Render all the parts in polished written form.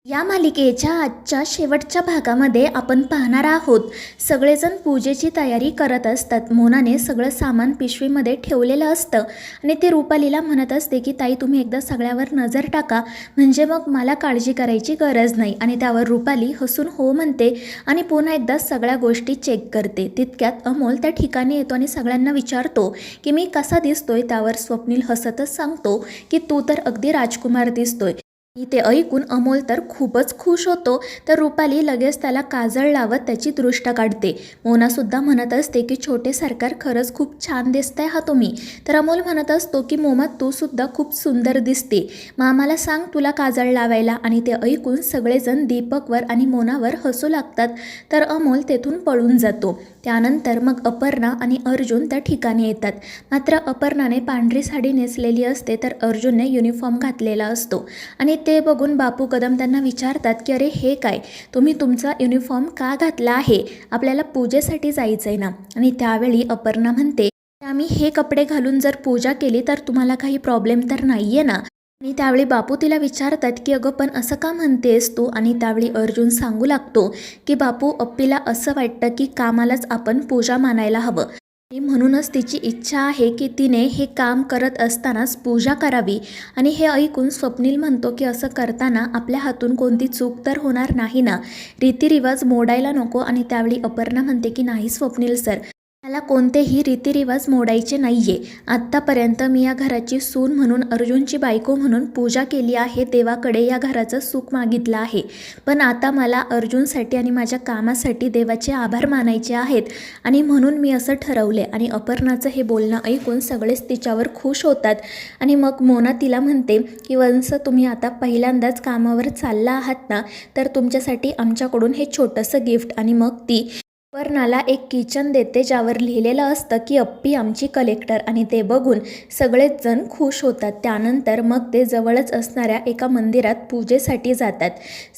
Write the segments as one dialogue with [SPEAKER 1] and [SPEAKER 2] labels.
[SPEAKER 1] या मालिकेच्या आजच्या शेवटच्या भागामध्ये आपण पाहणार आहोत. सगळेजण पूजेची तयारी करत असतात. मोनाने सगळं सामान पिशवीमध्ये ठेवलेलं असतं आणि ते रुपालीला म्हणत असते की ताई तुम्ही एकदा सगळ्यावर नजर टाका, म्हणजे मग मला काळजी करायची गरज नाही. आणि त्यावर रुपाली हसून हो म्हणते आणि पुन्हा एकदा सगळ्या गोष्टी चेक करते. तितक्यात अमोल त्या ठिकाणी येतो आणि सगळ्यांना विचारतो की मी कसा दिसतोय. त्यावर स्वप्नील हसतच सांगतो की तू तर अगदी राजकुमार दिसतोय. आणि ते ऐकून अमोल तर खूपच खुश होतो. तर रुपाली लगेच त्याला काजळ लावत त्याची दृष्ट काढते. मोनासुद्धा म्हणत असते की छोटे सरकार खरंच खूप छान दिसतंय हा तुम्ही. तर अमोल म्हणत असतो की मोमा तू सुद्धा खूप सुंदर दिसते, मामाला सांग तुला काजळ लावायला. आणि ते ऐकून सगळेजण दीपकवर आणि मोनावर हसू लागतात. तर अमोल तेथून पळून जातो. त्यानंतर मग अपर्णा आणि अर्जुन त्या ठिकाणी येतात. मात्र अपर्णाने पांढरी साडी नेसलेली असते तर अर्जुनने युनिफॉर्म घातलेला असतो. आणि ते बघून बापू कदम त्यांना विचारतात की अरे हे काय, तुम्ही तुमचा युनिफॉर्म का घातला आहे, आपल्याला पूजेसाठी जायचं आहे ना. आणि त्यावेळी अपर्णा म्हणते आम्ही हे कपडे घालून जर पूजा केली तर तुम्हाला काही प्रॉब्लेम तर नाही आहे ना. आणि त्यावेळी बापू तिला विचारतात की अगं पण असं का म्हणतेस तू. आणि त्यावेळी अर्जुन सांगू लागतो की बापू अप्पीला असं वाटतं की कामालाच आपण पूजा मानायला हवं आणि म्हणूनच तिची इच्छा आहे की तिने हे काम करत असतानाच पूजा करावी. आणि हे ऐकून स्वप्नील म्हणतो की असं करताना आपल्या हातून कोणती चूक तर होणार नाही ना, रीतिरिवाज मोडायला नको. आणि त्यावेळी अपर्णा म्हणते की नाही स्वप्नील सर, मला कोणतेही रीतिरिवाज मोडायचे नाहीये. आत्तापर्यंत मी या घराची सून म्हणून, अर्जुनची बायको म्हणून पूजा केली आहे, देवाकडे या घराचं सुख मागितलं आहे. पण आता मला अर्जुनसाठी आणि माझ्या कामासाठी देवाचे आभार मानायचे आहेत आणि म्हणून मी असं ठरवले. आणि अपर्णाचं हे बोलणं ऐकून सगळेच तिच्यावर खुश होतात. आणि मग मोना तिला म्हणते की वंश तुम्ही आता पहिल्यांदाच कामावर चालला आहात ना, तर तुमच्यासाठी आमच्याकडून हे छोटंसं गिफ्ट. आणि मग ती अपर्णाला एक किचन देते ज्यावर लिहिलेलं असतं की अप्पी आमची कलेक्टर. आणि ते बघून सगळेच जण खुश होतात. त्यानंतर मग ते जवळच असणाऱ्या एका मंदिरात पूजेसाठी जातात.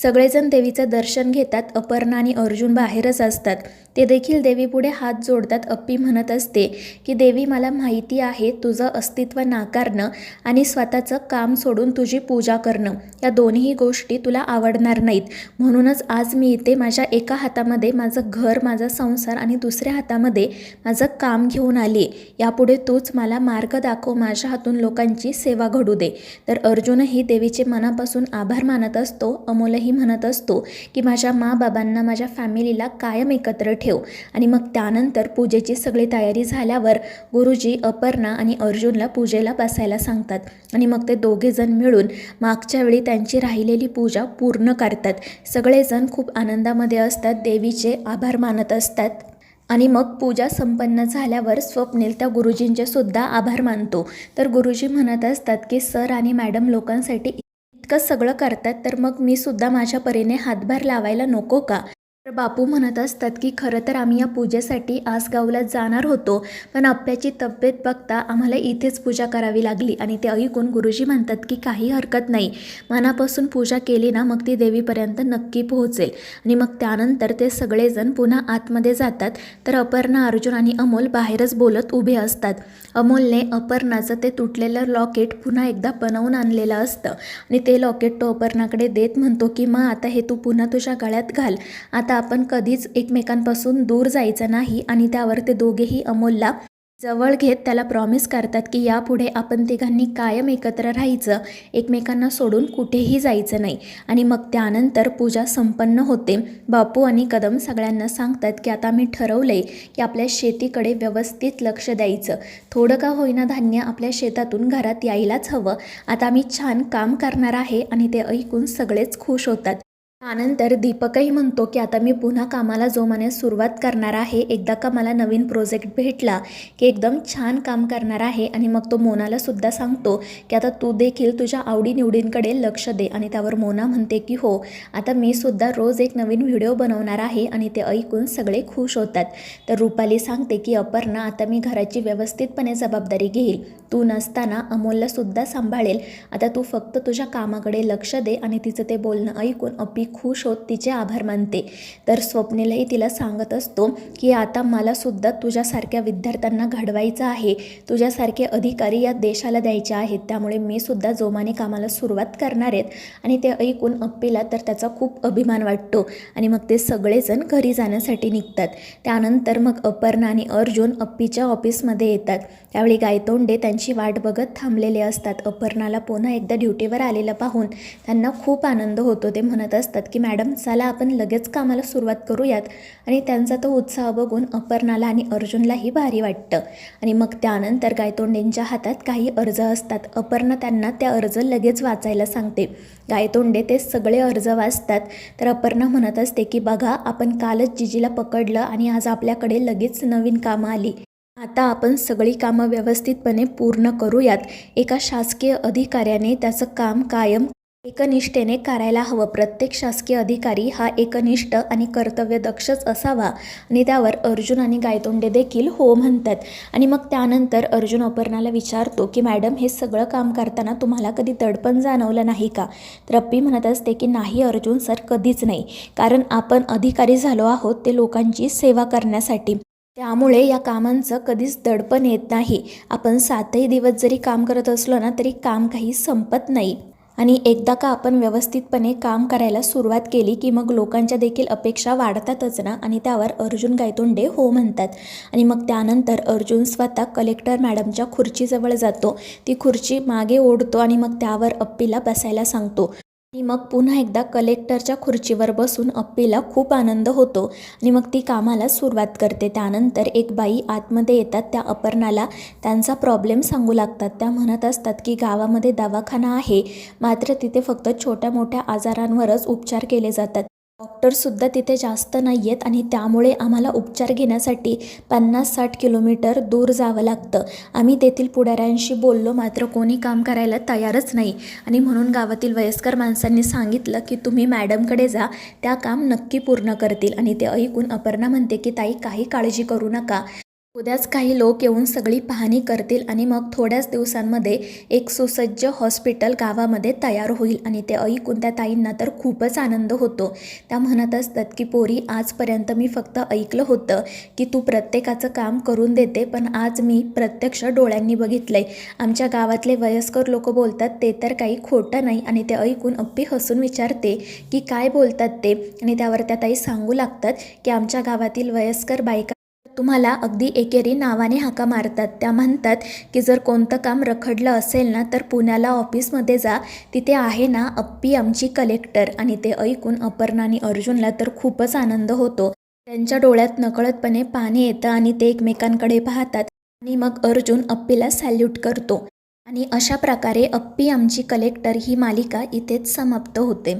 [SPEAKER 1] सगळेजण देवीचं दर्शन घेतात. अपर्णा आणि अर्जुन बाहेरच असतात. ते देखील देवीपुढे हात जोडतात. अप्पी म्हणत असते की देवी मला माहिती आहे तुझं अस्तित्व नाकारणं आणि स्वतःचं काम सोडून तुझी पूजा करणं या दोन्ही गोष्टी तुला आवडणार नाहीत. म्हणूनच आज मी इथे माझ्या एका हातामध्ये माझं घर, माझा संसार आणि दुसऱ्या हातामध्ये माझं काम घेऊन आली. यापुढे तूच मला मार्ग दाखव, माझ्या हातून लोकांची सेवा घडू दे. तर अर्जुनही देवीचे मनापासून आभार मानत असतो. अमोलही म्हणत असतो की माझ्या बाबांना, माझ्या फॅमिलीला कायम एकत्र ठेव. आणि मग त्यानंतर पूजेची सगळी तयारी झाल्यावर गुरुजी अपर्णा आणि अर्जुनला पूजेला बसायला सांगतात. आणि मग ते दोघेजण मिळून मागच्या वेळी त्यांची राहिलेली पूजा पूर्ण करतात. सगळेजण खूप आनंदामध्ये असतात, देवीचे आभार मानत असतात. आणि मग पूजा संपन्न झाल्यावर स्वप्नील त्या गुरुजींचे सुद्धा आभार मानतो. तर गुरुजी म्हणत असतात की सर आणि मॅडम लोकांसाठी इतकं सगळं करतात, तर मग मी सुद्धा माझ्या परीने हातभार लावायला नको का. तर बापू म्हणत असतात की खरं तर आम्ही या पूजेसाठी आसगावला जाणार होतो, पण आप्याची तब्येत बघता आम्हाला इथेच पूजा करावी लागली. आणि ते ऐकून गुरुजी म्हणतात की काही हरकत नाही, मनापासून पूजा केली ना मग ती देवीपर्यंत नक्की पोहोचेल. आणि मग त्यानंतर ते सगळेजण पुन्हा आतमध्ये जातात. तर अपर्णा, अर्जुन आणि अमोल बाहेरच बोलत उभे असतात. अमोलने अपर्णाचं ते तुटलेलं लॉकेट पुन्हा एकदा बनवून आणलेलं असतं आणि ते लॉकेट तो अपर्णाकडे देत म्हणतो की मग आता हे तू पुन्हा तुझ्या गळ्यात घाल, आता आपण कधीच एकमेकांपासून दूर जायचं नाही. आणि त्यावर ते दोघेही अमोलला जवळ घेत त्याला प्रॉमिस करतात की यापुढे आपण तिघांनी कायम एकत्र राहायचं, एकमेकांना सोडून कुठेही जायचं नाही. आणि मग त्यानंतर पूजा संपन्न होते. बापू आणि कदम सगळ्यांना सांगतात की आता मी ठरवलंय की आपल्या शेतीकडे व्यवस्थित लक्ष द्यायचं, थोडं का होईना धान्य आपल्या शेतातून घरात यायलाच हवं, आता मी छान काम करणार आहे. आणि ते ऐकून सगळेच खुश होतात. त्यानंतर दीपकही म्हणतो की आता मी पुन्हा कामाला जोमाने सुरुवात करणार आहे, एकदा का मला नवीन प्रोजेक्ट भेटला की एकदम छान काम करणार आहे. आणि मग तो मोनाला सुद्धा सांगतो की आता तू देखील तुझ्या आवडीनिवडींकडे लक्ष दे. आणि त्यावर मोना म्हणते की हो, आता मी सुद्धा रोज एक नवीन व्हिडिओ बनवणार आहे. आणि ते ऐकून सगळे खुश होतात. तर रुपाली सांगते की अपर्णा, आता मी घराची व्यवस्थितपणे जबाबदारी घेईल, तू नसताना अमोललासुद्धा सांभाळेल. आता तू फक्त तुझ्या कामाकडे लक्ष दे. आणि तिचं ते बोलणं ऐकून अप्पी खुश होत तिचे आभार मानते. तर स्वप्नीलही तिला सांगत असतो की आता मलासुद्धा तुझ्यासारख्या विद्यार्थ्यांना घडवायचं आहे, तुझ्यासारखे अधिकारी या देशाला द्यायचे आहेत, त्यामुळे मी सुद्धा जोमाने कामाला सुरुवात करणार आहेत. आणि ते ऐकून अप्पीला तर त्याचा खूप अभिमान वाटतो. आणि मग ते सगळेजण घरी जाण्यासाठी निघतात. त्यानंतर मग अपर्णा आणि अर्जुन अप्पीच्या ऑफिसमध्ये येतात. त्यावेळी गायतोंडे त्यांची वाट बघत थांबलेले असतात. अपर्णाला पुन्हा एकदा ड्युटीवर आलेलं पाहून त्यांना खूप आनंद होतो. ते म्हणत असतात की मॅडम चला आपण लगेच कामाला सुरुवात करूयात. आणि त्यांचा तो उत्साह बघून अपर्णाला आणि अर्जुनलाही भारी वाटतं. आणि मग त्यानंतर गायतोंडेंच्या हातात काही अर्ज असतात. अपर्णा त्यांना त्या अर्ज लगेच वाचायला सांगते. गायतोंडे ते सगळे अर्ज वाचतात. तर अपर्णा म्हणत असते की बघा आपण कालच जिजीला पकडलं आणि आज आपल्याकडे लगेच नवीन कामं आली. आता आपण सगळी कामं व्यवस्थितपणे पूर्ण करूयात. एका शासकीय अधिकाऱ्याने त्याचं काम कायम एकनिष्ठेने करायला हवं. प्रत्येक शासकीय अधिकारी हा एकनिष्ठ आणि कर्तव्यदक्षच असावा. आणि त्यावर अर्जुन आणि गायतोंडे देखील हो म्हणतात. आणि मग त्यानंतर अर्जुन अपर्णाला विचारतो की मॅडम हे सगळं काम करताना तुम्हाला कधी दडपण जाणवलं नाही का? तर अप्पी म्हणत असते की नाही अर्जुन सर, कधीच नाही. कारण आपण अधिकारी झालो आहोत ते लोकांची सेवा करण्यासाठी, त्यामुळे या कामांचं कधीच दडपण येत नाही. आपण 7ही दिवस जरी काम करत असलो ना तरी काम काही संपत नाही. आणि एकदा का आपण व्यवस्थितपणे काम करायला सुरुवात केली की मग लोकांच्या देखील अपेक्षा वाढतातच ना. आणि त्यावर अर्जुन गायतोंडे हो म्हणतात. आणि मग त्यानंतर अर्जुन स्वतः कलेक्टर मॅडमच्या खुर्चीजवळ जातो. ती खुर्ची मागे ओढतो आणि मग त्यावर अप्पीला बसायला सांगतो. आणि मग पुन्हा एकदा कलेक्टरच्या खुर्चीवर बसून अप्पीला खूप आनंद होतो. आणि मग ती कामाला सुरुवात करते. त्यानंतर एक बाई आतमध्ये येतात. त्या अपर्णाला त्यांचा प्रॉब्लेम सांगू लागतात. त्या म्हणत असतात की गावामध्ये दवाखाना आहे, मात्र तिथे फक्त छोट्या मोठ्या आजारांवरच उपचार केले जातात. डॉक्टरसुद्धा तिथे जास्त नाही आहेत आणि त्यामुळे आम्हाला उपचार घेण्यासाठी 50-60 किलोमीटर दूर जावं लागतं. आम्ही तेथील पुढाऱ्यांशी बोललो, मात्र कोणी काम करायला तयारच नाही. आणि म्हणून गावातील वयस्कर माणसांनी सांगितलं की तुम्ही मॅडमकडे जा, त्या काम नक्की पूर्ण करतील. आणि ते ऐकून अपर्णा म्हणते की ताई काही काळजी करू नका, उद्याच काही लोक येऊन सगळी पाहणी करतील आणि मग थोड्याच दिवसांमध्ये एक सुसज्ज हॉस्पिटल गावामध्ये तयार होईल. आणि ते ऐकून त्या ताईंना तर खूपच आनंद होतो. त्या म्हणत असतात की पोरी, आजपर्यंत मी फक्त ऐकलं होतं की तू प्रत्येकाचं काम करून देते, पण आज मी प्रत्यक्ष डोळ्यांनी बघितलंय. आमच्या गावातले वयस्कर लोक बोलतात ते तर काही खोटं नाही. आणि ते ऐकून अप्पी हसून विचारते की काय बोलतात ते? आणि त्यावर त्या ताई सांगू लागतात की आमच्या गावातील वयस्कर बायका तुम्हाला अगदी एकेरी नावाने हाका मारतात. त्या म्हणतात की जर कोणतं काम रखडलं असेल ना तर पुण्याला ऑफिसमध्ये जा, तिथे आहे ना अप्पी आमची कलेक्टर. आणि ते ऐकून अपर्णा आणि अर्जुनला तर खूपच आनंद होतो. त्यांच्या डोळ्यात नकळतपणे पाणी येतं आणि ते एकमेकांकडे पाहतात. आणि मग अर्जुन अप्पीला सॅल्यूट करतो. आणि अशा प्रकारे अप्पी आमची कलेक्टर ही मालिका इथेच समाप्त होते.